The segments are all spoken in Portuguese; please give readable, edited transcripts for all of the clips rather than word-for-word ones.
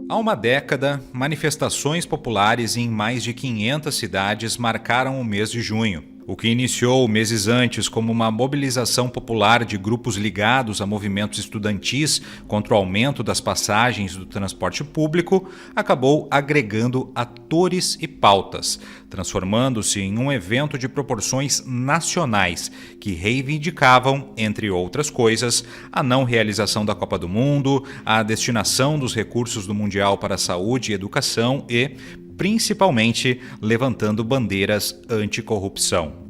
Há uma década, manifestações populares em mais de 500 cidades marcaram o mês de junho. O que iniciou meses antes como uma mobilização popular de grupos ligados a movimentos estudantis contra o aumento das passagens do transporte público, acabou agregando atores e pautas, transformando-se em um evento de proporções nacionais que reivindicavam, entre outras coisas, a não realização da Copa do Mundo, a destinação dos recursos do Mundial para a saúde e educação e, principalmente, levantando bandeiras anticorrupção.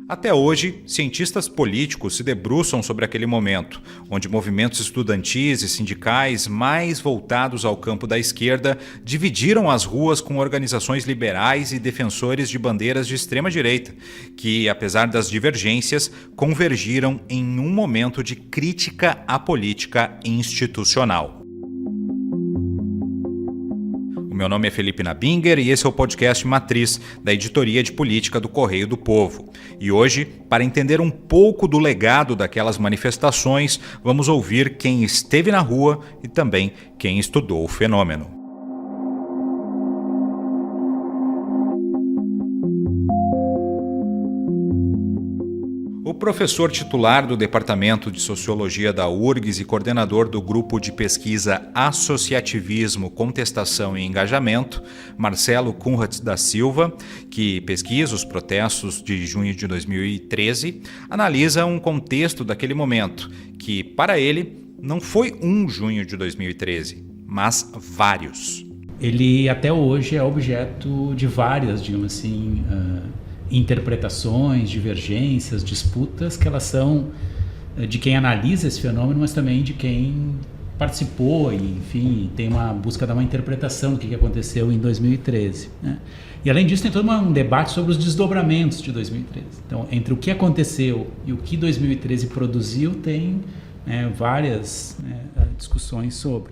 Até hoje, cientistas políticos se debruçam sobre aquele momento, onde movimentos estudantis e sindicais mais voltados ao campo da esquerda dividiram as ruas com organizações liberais e defensores de bandeiras de extrema-direita, que, apesar das divergências, convergiram em um momento de crítica à política institucional. Meu nome é Felipe Nabinger e esse é o podcast Matriz, da editoria de política do Correio do Povo. E hoje, para entender um pouco do legado daquelas manifestações, vamos ouvir quem esteve na rua e também quem estudou o fenômeno. O professor titular do Departamento de Sociologia da URGS e coordenador do Grupo de Pesquisa Associativismo, Contestação e Engajamento, Marcelo Kunratz da Silva, que pesquisa os protestos de junho de 2013, analisa um contexto daquele momento, que, para ele, não foi um junho de 2013, mas vários. Ele, até hoje, é objeto de várias, digamos assim, interpretações, divergências, disputas, que elas são de quem analisa esse fenômeno, mas também de quem participou e, enfim, tem uma busca de uma interpretação do que aconteceu em 2013, né? E, além disso, tem todo um debate sobre os desdobramentos de 2013. Então, entre o que aconteceu e o que 2013 produziu, tem várias discussões sobre.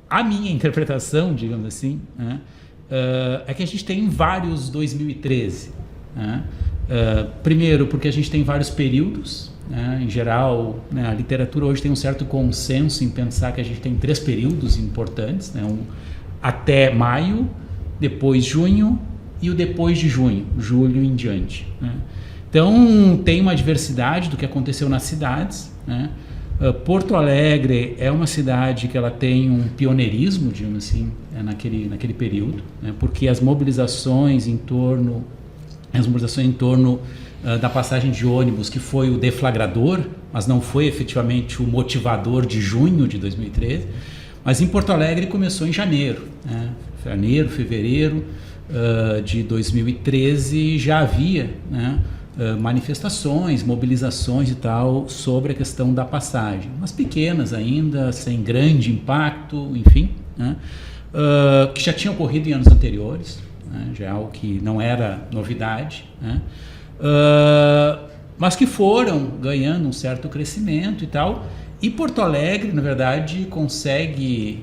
A minha interpretação, digamos assim, é que a gente tem vários 2013, né? Primeiro porque a gente tem vários períodos, né? Em geral, né, a literatura hoje tem um certo consenso em pensar que a gente tem 3 períodos importantes, né? Até maio, depois junho e o depois de junho, julho em diante, né? Então tem uma diversidade do que aconteceu nas cidades, né? Porto Alegre é uma cidade que ela tem um pioneirismo, digamos assim, naquele período, né? Porque as mobilizações em torno da passagem de ônibus, que foi o deflagrador, mas não foi efetivamente o motivador de junho de 2013, mas em Porto Alegre começou em janeiro, né? Fevereiro de 2013 já havia, né, manifestações, mobilizações e tal sobre a questão da passagem, mas pequenas ainda, sem grande impacto, enfim, né, que já tinha ocorrido em anos anteriores, né, já é algo que não era novidade, né, mas que foram ganhando um certo crescimento e tal, e Porto Alegre, na verdade, consegue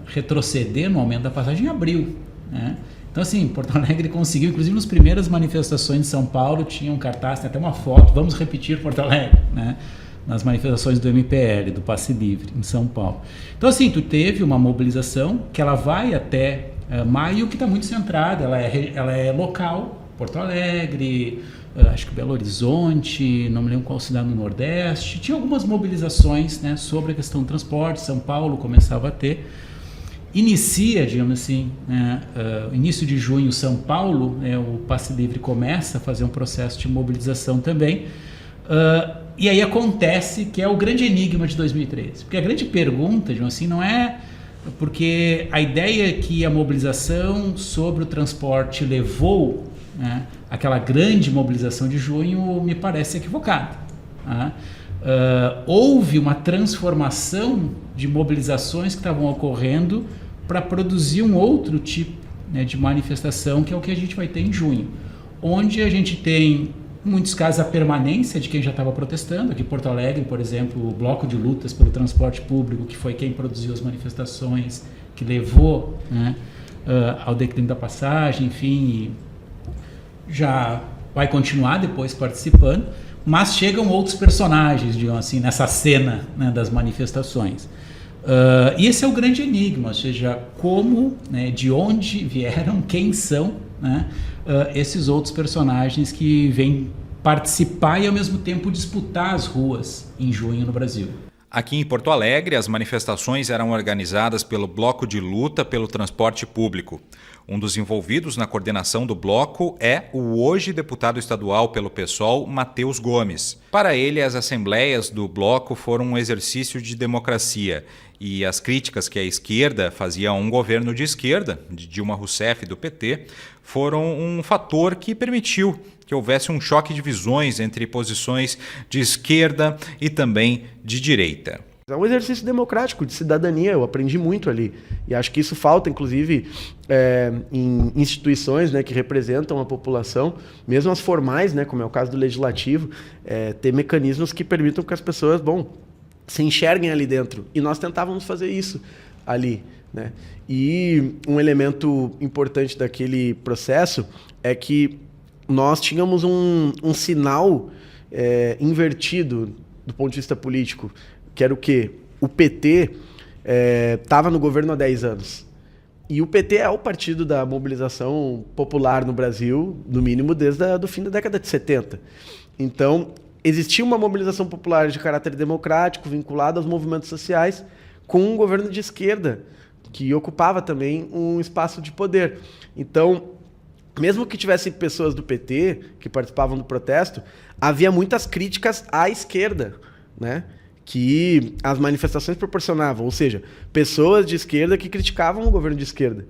retroceder no aumento da passagem em abril, né. Então, assim, Porto Alegre conseguiu, inclusive nas primeiras manifestações de São Paulo, tinha um cartaz, tem até uma foto, vamos repetir Porto Alegre, né? Nas manifestações do MPL, do Passe Livre, em São Paulo. Então, assim, tu teve uma mobilização que ela vai até maio, que está muito centrada, ela é local, Porto Alegre, acho que Belo Horizonte, não me lembro qual cidade no Nordeste, tinha algumas mobilizações, né, sobre a questão do transporte, São Paulo começava a ter. Inicia, digamos assim, né, início de junho, São Paulo, o Passe Livre começa a fazer um processo de mobilização também, e aí acontece que é o grande enigma de 2013, porque a grande pergunta, digamos assim, não é porque a ideia que a mobilização sobre o transporte levou, né, aquela grande mobilização de junho, me parece equivocada, né? Houve uma transformação de mobilizações que estavam ocorrendo para produzir um outro tipo, né, de manifestação, que é o que a gente vai ter em junho, onde a gente tem, em muitos casos, a permanência de quem já estava protestando. Aqui em Porto Alegre, por exemplo, o Bloco de Lutas pelo Transporte Público, que foi quem produziu as manifestações, que levou, né, ao declínio da passagem, enfim, já vai continuar depois participando. mas chegam outros personagens, digamos assim, nessa cena, né, das manifestações. E esse é o grande enigma, ou seja, como, né, de onde vieram, quem são, né, esses outros personagens que vêm participar e ao mesmo tempo disputar as ruas em junho no Brasil. Aqui em Porto Alegre, as manifestações eram organizadas pelo Bloco de Luta pelo Transporte Público. Um dos envolvidos na coordenação do bloco é o hoje deputado estadual pelo PSOL, Matheus Gomes. Para ele, as assembleias do bloco foram um exercício de democracia e as críticas que a esquerda fazia a um governo de esquerda, de Dilma Rousseff do PT, foram um fator que permitiu que houvesse um choque de visões entre posições de esquerda e também de direita. É um exercício democrático, de cidadania, eu aprendi muito ali. E acho que isso falta, inclusive, em instituições, né, que representam a população, mesmo as formais, né, como é o caso do Legislativo, ter mecanismos que permitam que as pessoas, se enxerguem ali dentro. E nós tentávamos fazer isso ali, né? E um elemento importante daquele processo é que nós tínhamos um sinal invertido do ponto de vista político, que era o quê? O PT estava no governo há 10 anos. E o PT é o partido da mobilização popular no Brasil, no mínimo desde o fim da década de 70. Então, existia uma mobilização popular de caráter democrático, vinculada aos movimentos sociais, com um governo de esquerda, que ocupava também um espaço de poder. Então, mesmo que tivessem pessoas do PT que participavam do protesto, havia muitas críticas à esquerda, né, que as manifestações proporcionavam, ou seja, pessoas de esquerda que criticavam o governo de esquerda.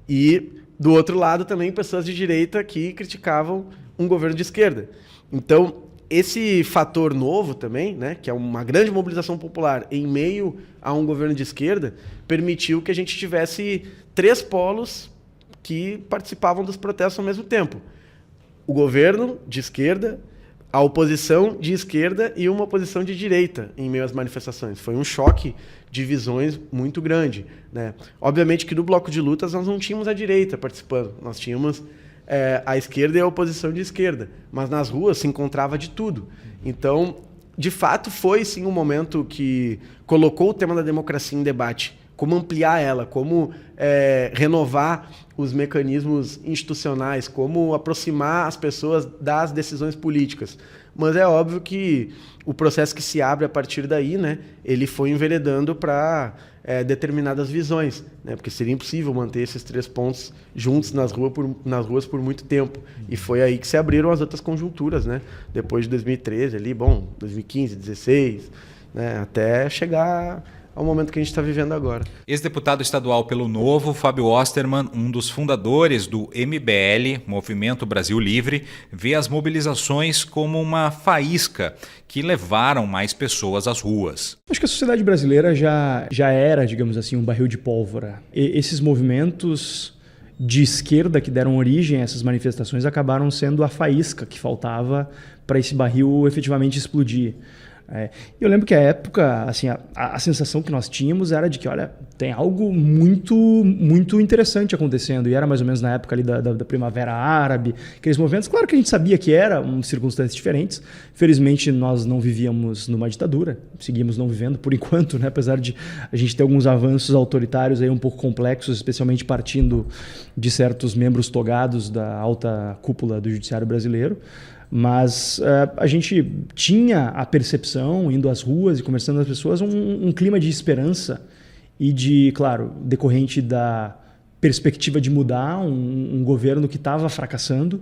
E, do outro lado, também pessoas de direita que criticavam um governo de esquerda. Então, esse fator novo também, né, que é uma grande mobilização popular em meio a um governo de esquerda, permitiu que a gente tivesse 3 polos que participavam dos protestos ao mesmo tempo. O governo de esquerda, a oposição de esquerda e uma oposição de direita em meio às manifestações. Foi um choque de visões muito grande, né? Obviamente que no bloco de lutas nós não tínhamos a direita participando, nós tínhamos a esquerda e a oposição de esquerda, mas nas ruas se encontrava de tudo. Então, de fato, foi sim um momento que colocou o tema da democracia em debate, como ampliar ela, como renovar os mecanismos institucionais, como aproximar as pessoas das decisões políticas. Mas é óbvio que o processo que se abre a partir daí, né, ele foi enveredando para determinadas visões, né, porque seria impossível manter esses 3 pontos juntos nas ruas por muito tempo. E foi aí que se abriram as outras conjunturas, né, depois de 2013, 2015, 2016, né, até chegar ao momento que a gente está vivendo agora. Ex-deputado estadual pelo Novo, Fábio Osterman, um dos fundadores do MBL, Movimento Brasil Livre, vê as mobilizações como uma faísca que levaram mais pessoas às ruas. Acho que a sociedade brasileira já era, digamos assim, um barril de pólvora. Esses movimentos de esquerda que deram origem a essas manifestações acabaram sendo a faísca que faltava para esse barril efetivamente explodir. Eu lembro que à época, assim, a sensação que nós tínhamos era de que, olha, tem algo muito, muito interessante acontecendo. E era mais ou menos na época ali da Primavera Árabe, aqueles movimentos. Claro que a gente sabia que eram circunstâncias diferentes. Felizmente, nós não vivíamos numa ditadura. Seguimos não vivendo por enquanto, né? Apesar de a gente ter alguns avanços autoritários aí um pouco complexos, especialmente partindo de certos membros togados da alta cúpula do judiciário brasileiro. Mas a gente tinha a percepção, indo às ruas e conversando com as pessoas, um clima de esperança e de, claro, decorrente da perspectiva de mudar um governo que estava fracassando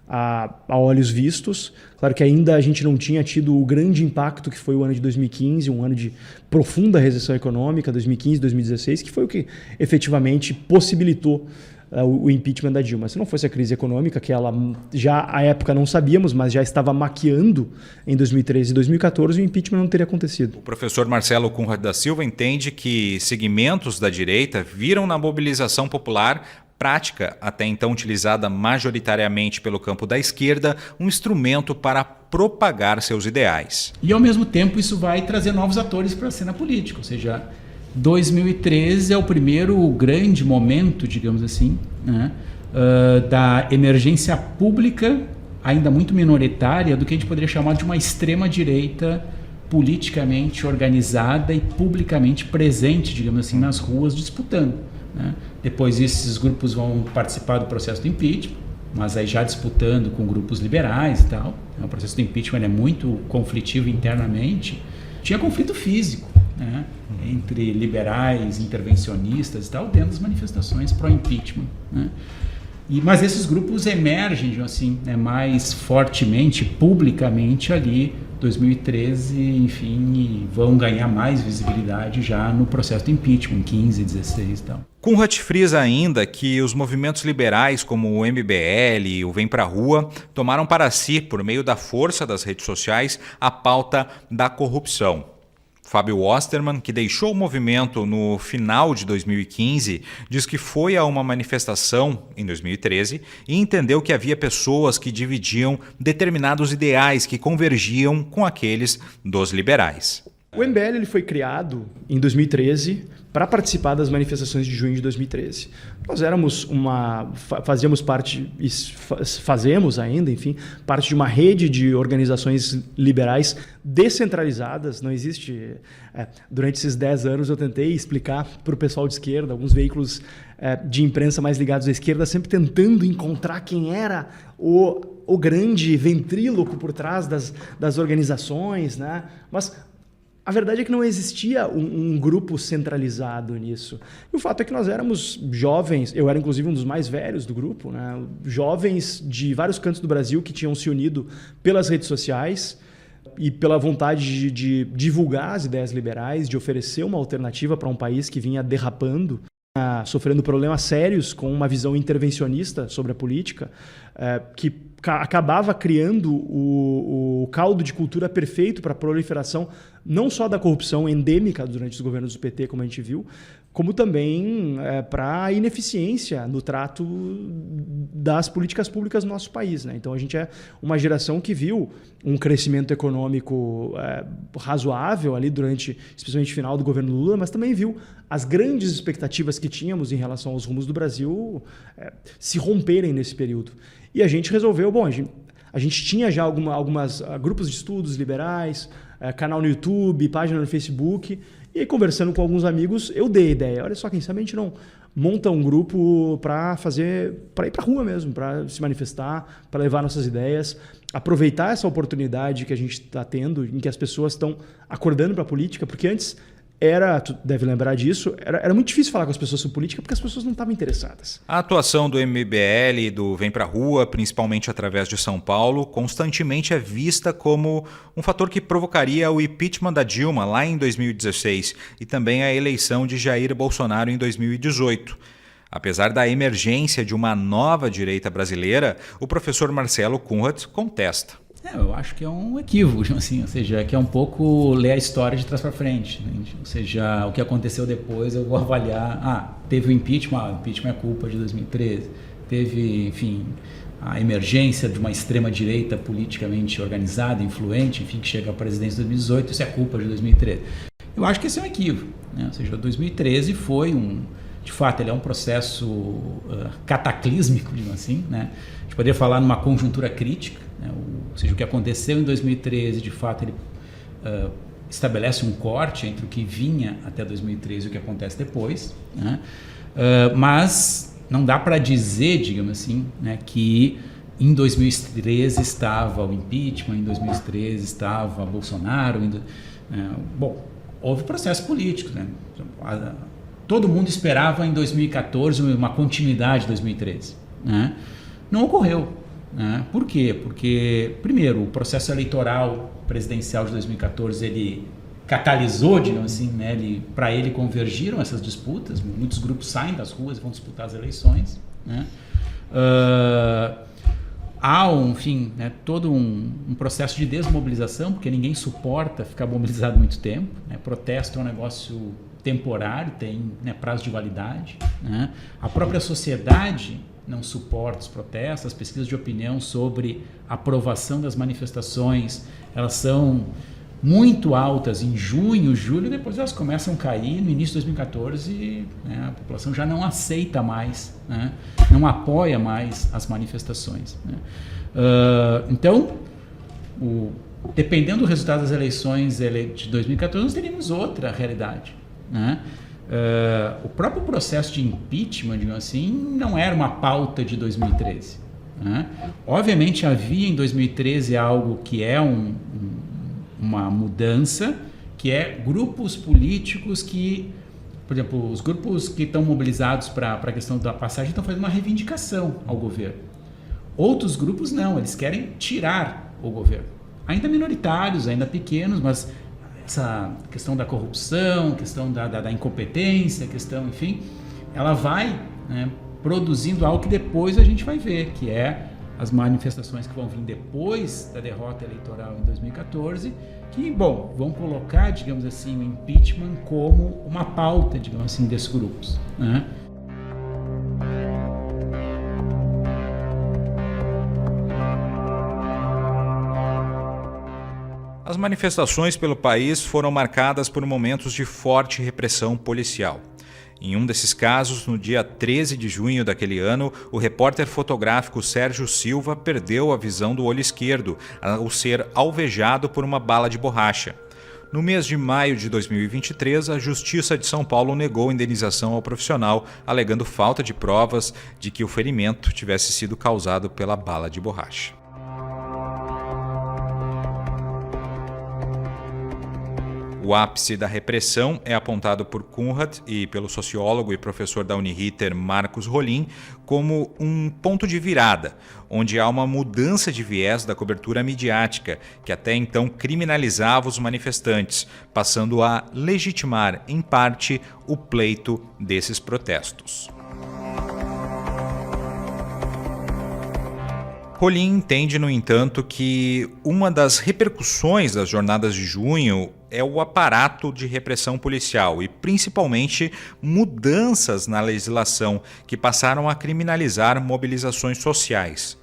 a olhos vistos. Claro que ainda a gente não tinha tido o grande impacto que foi o ano de 2015, um ano de profunda recessão econômica, 2015, 2016, que foi o que efetivamente possibilitou o impeachment da Dilma. Se não fosse a crise econômica, que ela já à época não sabíamos, mas já estava maquiando em 2013 e 2014, o impeachment não teria acontecido. O professor Marcelo Conrad da Silva entende que segmentos da direita viram na mobilização popular, prática até então utilizada majoritariamente pelo campo da esquerda, um instrumento para propagar seus ideais. E ao mesmo tempo isso vai trazer novos atores para a cena política, ou seja, 2013 é o primeiro grande momento, digamos assim, né, da emergência pública ainda muito minoritária do que a gente poderia chamar de uma extrema-direita politicamente organizada e publicamente presente, digamos assim, nas ruas disputando, né? Depois esses grupos vão participar do processo do impeachment, mas aí já disputando com grupos liberais e tal. O processo do impeachment é muito conflitivo internamente. Tinha conflito físico, né, entre liberais, intervencionistas e tal, dentro das manifestações pró-impeachment, né? Mas esses grupos emergem assim, né, mais fortemente, publicamente ali, 2013, enfim, e vão ganhar mais visibilidade já no processo do impeachment, 15, 16 e tal. Conrad frisa ainda que os movimentos liberais como o MBL e o Vem Pra Rua tomaram para si, por meio da força das redes sociais, a pauta da corrupção. Fábio Osterman, que deixou o movimento no final de 2015, diz que foi a uma manifestação em 2013 e entendeu que havia pessoas que dividiam determinados ideais que convergiam com aqueles dos liberais. O MBL ele foi criado em 2013 para participar das manifestações de junho de 2013. Nós fazíamos parte, fazemos ainda, enfim, parte de uma rede de organizações liberais descentralizadas. Não existe... durante esses 10 anos eu tentei explicar para o pessoal de esquerda, alguns veículos de imprensa mais ligados à esquerda, sempre tentando encontrar quem era o grande ventríloco por trás das organizações, né? Mas a verdade é que não existia um grupo centralizado nisso. E o fato é que nós éramos jovens, eu era inclusive um dos mais velhos do grupo, né? Jovens de vários cantos do Brasil que tinham se unido pelas redes sociais e pela vontade de divulgar as ideias liberais, de oferecer uma alternativa para um país que vinha derrapando, sofrendo problemas sérios com uma visão intervencionista sobre a política, que acabava criando o caldo de cultura perfeito para a proliferação não só da corrupção endêmica durante os governos do PT, como a gente viu, como também para a ineficiência no trato das políticas públicas no nosso país, né? Então a gente é uma geração que viu um crescimento econômico razoável ali durante, especialmente o final do governo Lula, mas também viu as grandes expectativas que tínhamos em relação aos rumos do Brasil se romperem nesse período. E a gente resolveu, a gente tinha já algumas grupos de estudos liberais, canal no YouTube, página no Facebook, e aí, conversando com alguns amigos, eu dei a ideia. Olha só, quem sabe a gente não monta um grupo para ir para a rua mesmo, para se manifestar, para levar nossas ideias, aproveitar essa oportunidade que a gente está tendo, em que as pessoas estão acordando para a política, porque antes tu deve lembrar disso, era muito difícil falar com as pessoas sobre política porque as pessoas não estavam interessadas. A atuação do MBL e do Vem Pra Rua, principalmente através de São Paulo, constantemente é vista como um fator que provocaria o impeachment da Dilma lá em 2016 e também a eleição de Jair Bolsonaro em 2018. Apesar da emergência de uma nova direita brasileira, o professor Marcelo Conrad contesta. Eu acho que é um equívoco, assim, ou seja, que é um pouco ler a história de trás para frente, né? Ou seja, o que aconteceu depois eu vou avaliar, teve o impeachment, o impeachment é culpa de 2013, teve, enfim, a emergência de uma extrema-direita politicamente organizada, influente, enfim, que chega à presidência em 2018, isso é culpa de 2013. Eu acho que esse é um equívoco, né? Ou seja, 2013 foi de fato, ele é um processo cataclísmico, digamos assim, né? A gente poderia falar numa conjuntura crítica, né? Ou seja, o que aconteceu em 2013, de fato, ele estabelece um corte entre o que vinha até 2013 e o que acontece depois, né? Mas não dá para dizer, digamos assim, né, que em 2013 estava o impeachment, em 2013 estava Bolsonaro. Bom, houve processo político, né? Todo mundo esperava em 2014 uma continuidade de 2013, né? Não ocorreu, né? Por quê? Porque, primeiro, o processo eleitoral presidencial de 2014 ele catalisou, digamos assim, né? Para ele convergiram essas disputas, muitos grupos saem das ruas e vão disputar as eleições, né? Há, enfim, né, todo um processo de desmobilização, porque ninguém suporta ficar mobilizado muito tempo, né? Protesto é um negócio temporário, tem, né, prazo de validade, né? A própria sociedade não suporta os protestos, as pesquisas de opinião sobre a aprovação das manifestações, elas são muito altas em junho, julho, depois elas começam a cair no início de 2014, né, a população já não aceita mais, né, não apoia mais as manifestações, né. Então, dependendo do resultado das eleições de 2014, nós teríamos outra realidade, né. O próprio processo de impeachment, digamos assim, não era uma pauta de 2013, né. Obviamente havia em 2013 algo que é uma mudança, que é grupos políticos que, por exemplo, os grupos que estão mobilizados para a questão da passagem estão fazendo uma reivindicação ao governo. Outros grupos não, eles querem tirar o governo. Ainda minoritários, ainda pequenos, mas essa questão da corrupção, questão da incompetência, questão, enfim, ela vai, né, produzindo algo que depois a gente vai ver, que é as manifestações que vão vir depois da derrota eleitoral em 2014, que, bom, vão colocar, digamos assim, o impeachment como uma pauta, digamos assim, desses grupos, né? As manifestações pelo país foram marcadas por momentos de forte repressão policial. Em um desses casos, no dia 13 de junho daquele ano, o repórter fotográfico Sérgio Silva perdeu a visão do olho esquerdo ao ser alvejado por uma bala de borracha. No mês de maio de 2023, a Justiça de São Paulo negou indenização ao profissional, alegando falta de provas de que o ferimento tivesse sido causado pela bala de borracha. O ápice da repressão é apontado por Conrad e pelo sociólogo e professor da Uniriter Marcos Rolim como um ponto de virada, onde há uma mudança de viés da cobertura midiática, que até então criminalizava os manifestantes, passando a legitimar, em parte, o pleito desses protestos. Rolim entende, no entanto, que uma das repercussões das jornadas de junho é o aparato de repressão policial e, principalmente, mudanças na legislação que passaram a criminalizar mobilizações sociais.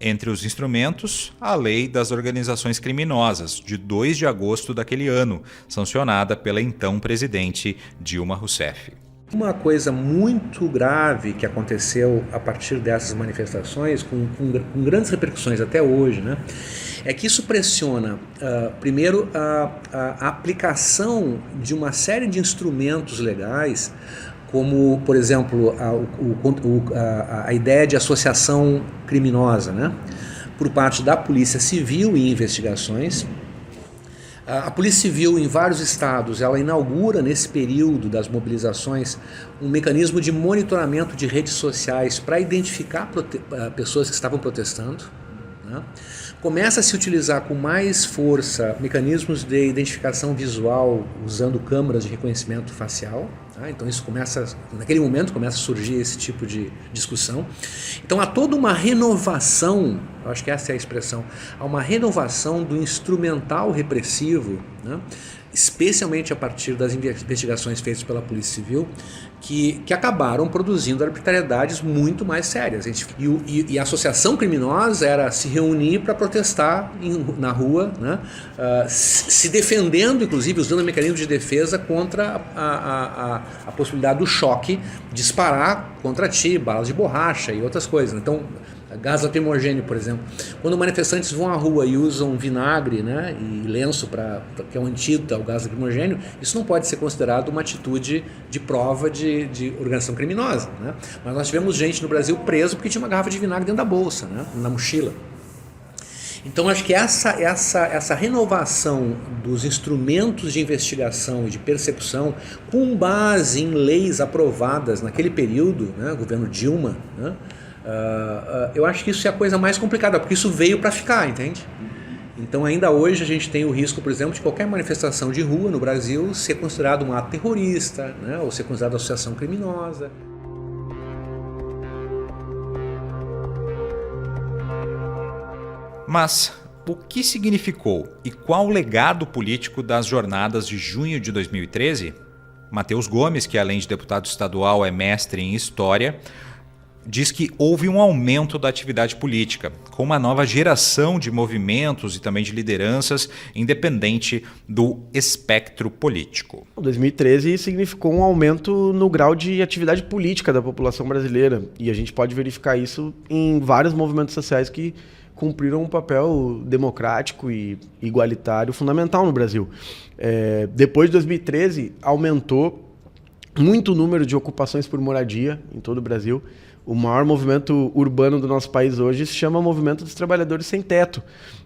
Entre os instrumentos, a Lei das Organizações Criminosas, de 2 de agosto daquele ano, sancionada pela então presidente Dilma Rousseff. Uma coisa muito grave que aconteceu a partir dessas manifestações, com grandes repercussões até hoje, né, é que isso pressiona, primeiro, a aplicação de uma série de instrumentos legais, como, por exemplo, a ideia de associação criminosa, né, por parte da Polícia Civil em investigações. A Polícia Civil, em vários estados, ela inaugura, nesse período das mobilizações, um mecanismo de monitoramento de redes sociais para identificar pessoas que estavam protestando, né? Começa a se utilizar com mais força mecanismos de identificação visual usando câmeras de reconhecimento facial. Tá? Então isso naquele momento começa a surgir esse tipo de discussão. Então há toda uma renovação, eu acho que essa é a expressão, há uma renovação do instrumental repressivo, né? Especialmente a partir das investigações feitas pela Polícia Civil, que acabaram produzindo arbitrariedades muito mais sérias. E a associação criminosa era se reunir para protestar na rua, né? Se defendendo, inclusive, usando mecanismos de defesa contra a possibilidade do choque disparar contra ti, balas de borracha e outras coisas. Então, gás lacrimogêneo, por exemplo. Quando manifestantes vão à rua e usam vinagre, né, e lenço, que é um antídoto ao gás lacrimogêneo, isso não pode ser considerado uma atitude de prova de organização criminosa. Né? Mas nós tivemos gente no Brasil preso porque tinha uma garrafa de vinagre dentro da bolsa, né, na mochila. Então acho que essa renovação dos instrumentos de investigação e de persecução com base em leis aprovadas naquele período, né, governo Dilma, né, eu acho que isso é a coisa mais complicada, porque isso veio para ficar, entende? Então ainda hoje a gente tem o risco, por exemplo, de qualquer manifestação de rua no Brasil ser considerado um ato terrorista, né, ou ser considerado associação criminosa. Mas o que significou e qual o legado político das jornadas de junho de 2013? Matheus Gomes, que além de deputado estadual é mestre em História, diz que houve um aumento da atividade política, com uma nova geração de movimentos e também de lideranças, independente do espectro político. 2013 significou um aumento no grau de atividade política da população brasileira, e a gente pode verificar isso em vários movimentos sociais que cumpriram um papel democrático e igualitário fundamental no Brasil. Depois de 2013, aumentou muito o número de ocupações por moradia em todo o Brasil. O maior movimento urbano do nosso país hoje se chama Movimento dos Trabalhadores Sem Teto,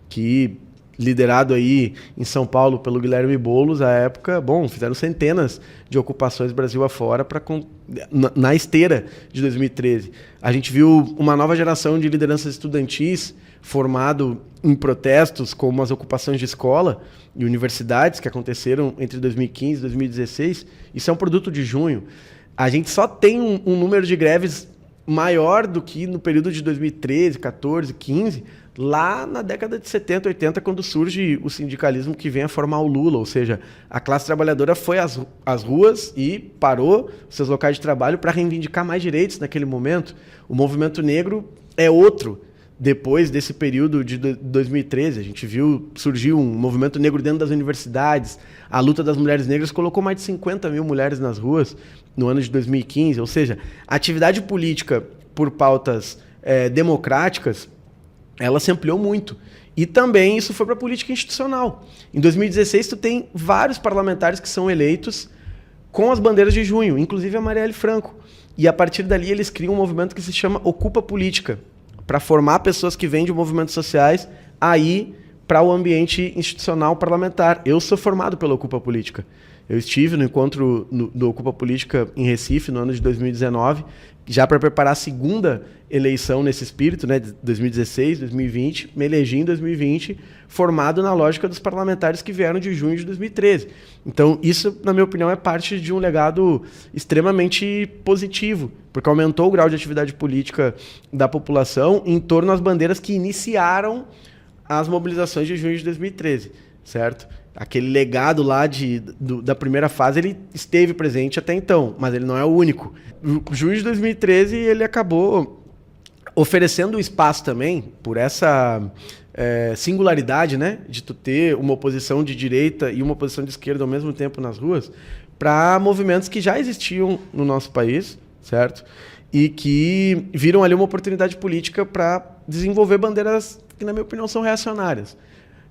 que, liderado aí em São Paulo pelo Guilherme Boulos, à época, fizeram centenas de ocupações Brasil afora na esteira de 2013. A gente viu uma nova geração de lideranças estudantis formado em protestos, como as ocupações de escola e universidades que aconteceram entre 2015 e 2016. Isso é um produto de junho. A gente só tem um número de greves maior do que no período de 2013, 14, 15, lá na década de 70, 80, quando surge o sindicalismo que vem a formar o Lula, ou seja, a classe trabalhadora foi às ruas e parou seus locais de trabalho para reivindicar mais direitos naquele momento. O movimento negro é outro. Depois desse período de 2013, a gente viu surgir um movimento negro dentro das universidades. A luta das mulheres negras colocou mais de 50 mil mulheres nas ruas no ano de 2015. Ou seja, a atividade política por pautas democráticas, ela se ampliou muito. E também isso foi para a política institucional. Em 2016, tu tem vários parlamentares que são eleitos com as bandeiras de junho, inclusive a Marielle Franco. E a partir dali eles criam um movimento que se chama Ocupa Política, para formar pessoas que vêm de movimentos sociais aí para o ambiente institucional parlamentar. Eu sou formado pela Ocupa Política. Eu estive no encontro do Ocupa Política em Recife no ano de 2019, já para preparar a segunda eleição nesse espírito, né, de 2016, 2020, me elegi em 2020, formado na lógica dos parlamentares que vieram de junho de 2013. Então, isso, na minha opinião, é parte de um legado extremamente positivo, porque aumentou o grau de atividade política da população em torno às bandeiras que iniciaram as mobilizações de junho de 2013, certo? Aquele legado lá da primeira fase, ele esteve presente até então, mas ele não é o único. O junho de 2013, ele acabou oferecendo espaço também, por essa singularidade, né, de tu ter uma oposição de direita e uma oposição de esquerda ao mesmo tempo nas ruas, para movimentos que já existiam no nosso país, certo? E que viram ali uma oportunidade política para desenvolver bandeiras que, na minha opinião, são reacionárias.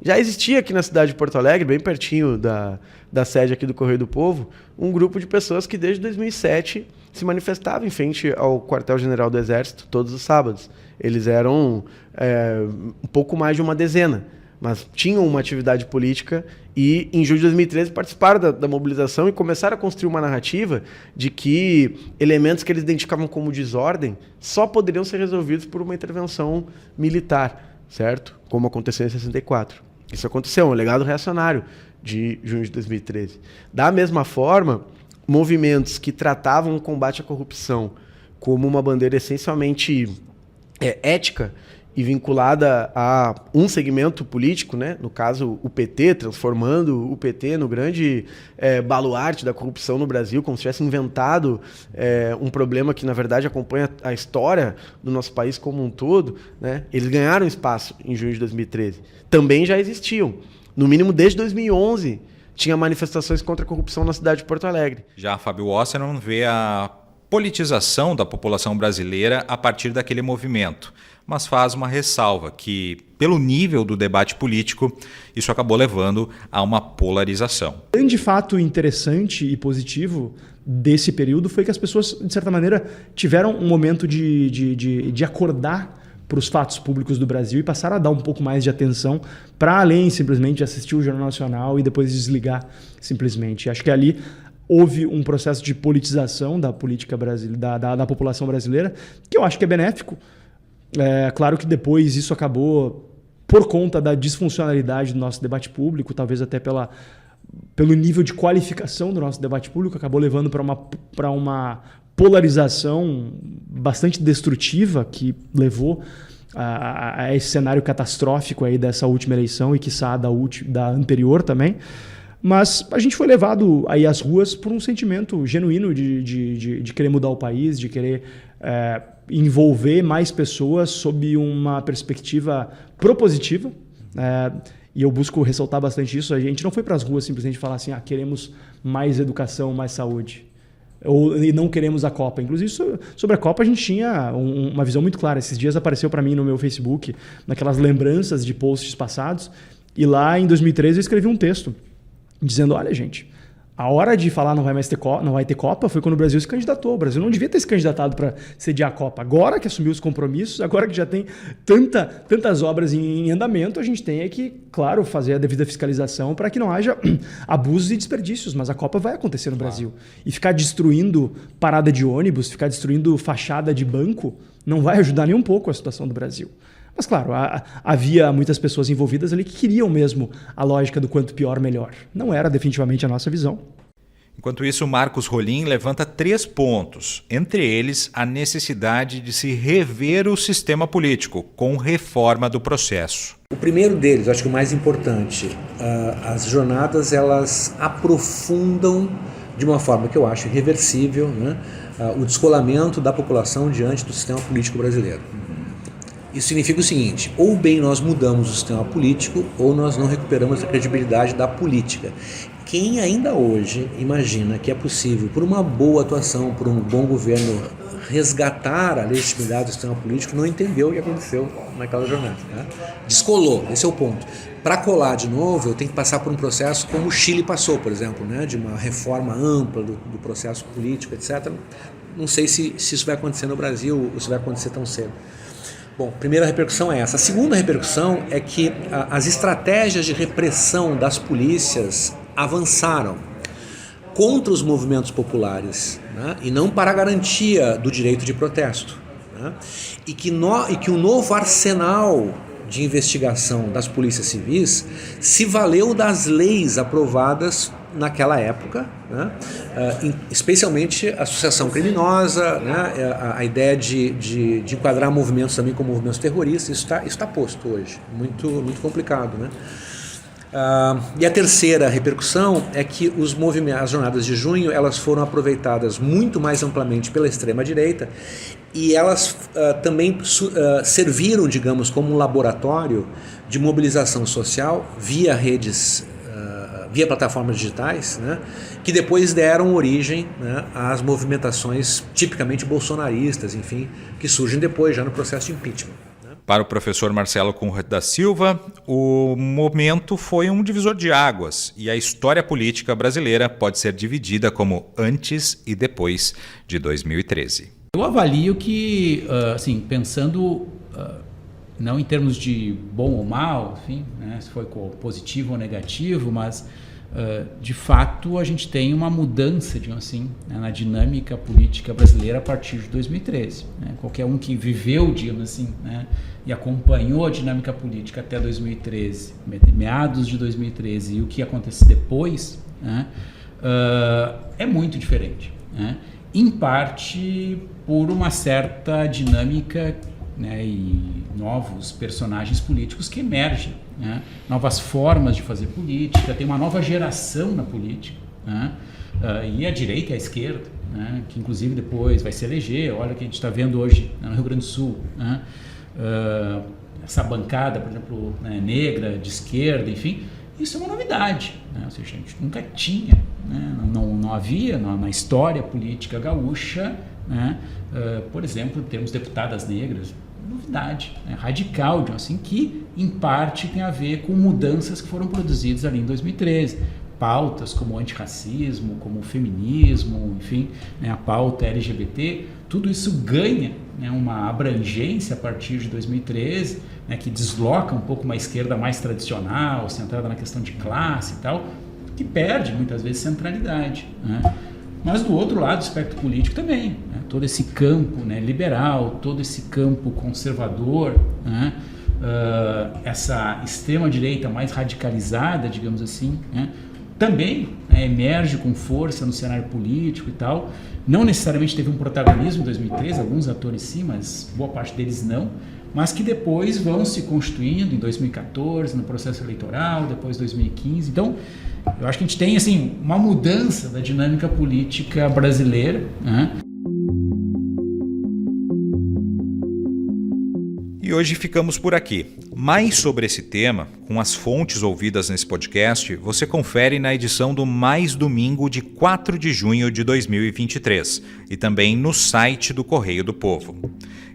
Já existia aqui na cidade de Porto Alegre, bem pertinho da sede aqui do Correio do Povo, um grupo de pessoas que desde 2007 se manifestava em frente ao quartel-general do Exército todos os sábados. Eles eram um pouco mais de uma dezena, mas tinham uma atividade política e, em julho de 2013, participaram da mobilização e começaram a construir uma narrativa de que elementos que eles identificavam como desordem só poderiam ser resolvidos por uma intervenção militar, certo? Como aconteceu em 64. Isso aconteceu, um legado reacionário de junho de 2013. Da mesma forma, movimentos que tratavam o combate à corrupção como uma bandeira essencialmente ética e vinculada a um segmento político, né? No caso o PT, transformando o PT no grande baluarte da corrupção no Brasil, como se tivesse inventado um problema que, na verdade, acompanha a história do nosso país como um todo, né? Eles ganharam espaço em junho de 2013. Também já existiam. No mínimo, desde 2011, tinha manifestações contra a corrupção na cidade de Porto Alegre. Já Fábio Osterman vê a politização da população brasileira a partir daquele movimento, mas faz uma ressalva que, pelo nível do debate político, isso acabou levando a uma polarização. O grande fato interessante e positivo desse período foi que as pessoas, de certa maneira, tiveram um momento de acordar para os fatos públicos do Brasil e passaram a dar um pouco mais de atenção para além simplesmente de assistir o Jornal Nacional e depois desligar simplesmente. Acho que ali houve um processo de politização da política da população brasileira, que eu acho que é benéfico. Claro que depois isso acabou, por conta da disfuncionalidade do nosso debate público, talvez até pelo nível de qualificação do nosso debate público, acabou levando para uma polarização bastante destrutiva que levou a esse cenário catastrófico aí dessa última eleição e quiçá da anterior também. Mas a gente foi levado aí às ruas por um sentimento genuíno de querer mudar o país, de querer envolver mais pessoas sob uma perspectiva propositiva. E eu busco ressaltar bastante isso. A gente não foi para as ruas simplesmente falar assim, queremos mais educação, mais saúde. E não queremos a Copa. Inclusive, sobre a Copa, a gente tinha uma visão muito clara. Esses dias apareceu para mim no meu Facebook, naquelas lembranças de posts passados. E lá, em 2013, eu escrevi um texto dizendo, olha, gente, a hora de falar não vai ter Copa foi quando o Brasil se candidatou. O Brasil não devia ter se candidatado para sediar a Copa. Agora que assumiu os compromissos, agora que já tem tantas obras em andamento, a gente tem que, claro, fazer a devida fiscalização para que não haja abusos e desperdícios. Mas a Copa vai acontecer no Brasil. E ficar destruindo parada de ônibus, ficar destruindo fachada de banco, não vai ajudar nem um pouco a situação do Brasil. Mas, claro, havia muitas pessoas envolvidas ali que queriam mesmo a lógica do quanto pior, melhor. Não era definitivamente a nossa visão. Enquanto isso, Marcos Rolim levanta 3 pontos, entre eles a necessidade de se rever o sistema político com reforma do processo. O primeiro deles, acho que o mais importante, as jornadas elas aprofundam de uma forma que eu acho irreversível, né, o descolamento da população diante do sistema político brasileiro. Isso significa o seguinte, ou bem nós mudamos o sistema político, ou nós não recuperamos a credibilidade da política. Quem ainda hoje imagina que é possível, por uma boa atuação, por um bom governo, resgatar a legitimidade do sistema político, não entendeu o que aconteceu naquela jornada. Tá? Descolou, esse é o ponto. Para colar de novo, eu tenho que passar por um processo como o Chile passou, por exemplo, né? De uma reforma ampla do processo político, etc. Não sei se isso vai acontecer no Brasil ou se vai acontecer tão cedo. Bom, a primeira repercussão é essa. A segunda repercussão é que as estratégias de repressão das polícias avançaram contra os movimentos populares, né? E não para a garantia do direito de protesto, né? E que o novo arsenal de investigação das polícias civis se valeu das leis aprovadas naquela época, né? Especialmente a associação criminosa, né? A ideia de enquadrar movimentos também como movimentos terroristas, isso está posto hoje, muito complicado, né? E a terceira repercussão é que as jornadas de junho elas foram aproveitadas muito mais amplamente pela extrema-direita e elas também serviram, digamos, como um laboratório de mobilização social via redes, via plataformas digitais, né, que depois deram origem, né, às movimentações tipicamente bolsonaristas, enfim, que surgem depois já no processo de impeachment. Para o professor Marcelo Conrad da Silva, o momento foi um divisor de águas e a história política brasileira pode ser dividida como antes e depois de 2013. Eu avalio que, assim, pensando não em termos de bom ou mal, enfim, né, se foi positivo ou negativo, mas de fato a gente tem uma mudança, digamos assim, né, na dinâmica política brasileira a partir de 2013. Né? Qualquer um que viveu, digamos assim, né, e acompanhou a dinâmica política até 2013, meados de 2013 e o que acontece depois, né, é muito diferente. Né? Em parte por uma certa dinâmica, né, e novos personagens políticos que emergem, né, novas formas de fazer política, tem uma nova geração na política, né, e a direita e a esquerda, né, que inclusive depois vai se eleger. Olha o que a gente está vendo hoje, né, no Rio Grande do Sul, né, essa bancada, por exemplo, né, negra, de esquerda, enfim, isso é uma novidade, né, ou seja, a gente nunca tinha, né, não havia na história política gaúcha, né, por exemplo, termos deputadas negras, novidade, né, radical, assim, que em parte tem a ver com mudanças que foram produzidas ali em 2013. Pautas como o antirracismo, como o feminismo, enfim, né, a pauta LGBT, tudo isso ganha, né, uma abrangência a partir de 2013, né, que desloca um pouco uma esquerda mais tradicional, centrada na questão de classe e tal, que perde muitas vezes centralidade. Né? Mas do outro lado do espectro político também, né? Todo esse campo, né, liberal, todo esse campo conservador, né? Essa extrema-direita mais radicalizada, digamos assim, né? Também, né, emerge com força no cenário político e tal. Não necessariamente teve um protagonismo em 2013, alguns atores sim, mas boa parte deles não, mas que depois vão se constituindo em 2014, no processo eleitoral, depois 2015. Então, eu acho que a gente tem, assim, uma mudança da dinâmica política brasileira, né? hoje ficamos por aqui. Mais sobre esse tema, com as fontes ouvidas nesse podcast, você confere na edição do Mais Domingo de 4 de junho de 2023 e também no site do Correio do Povo.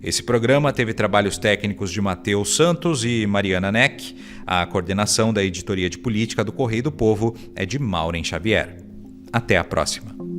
Esse programa teve trabalhos técnicos de Matheus Santos e Mariana Neck. A coordenação da editoria de política do Correio do Povo é de Maureen Xavier. Até a próxima.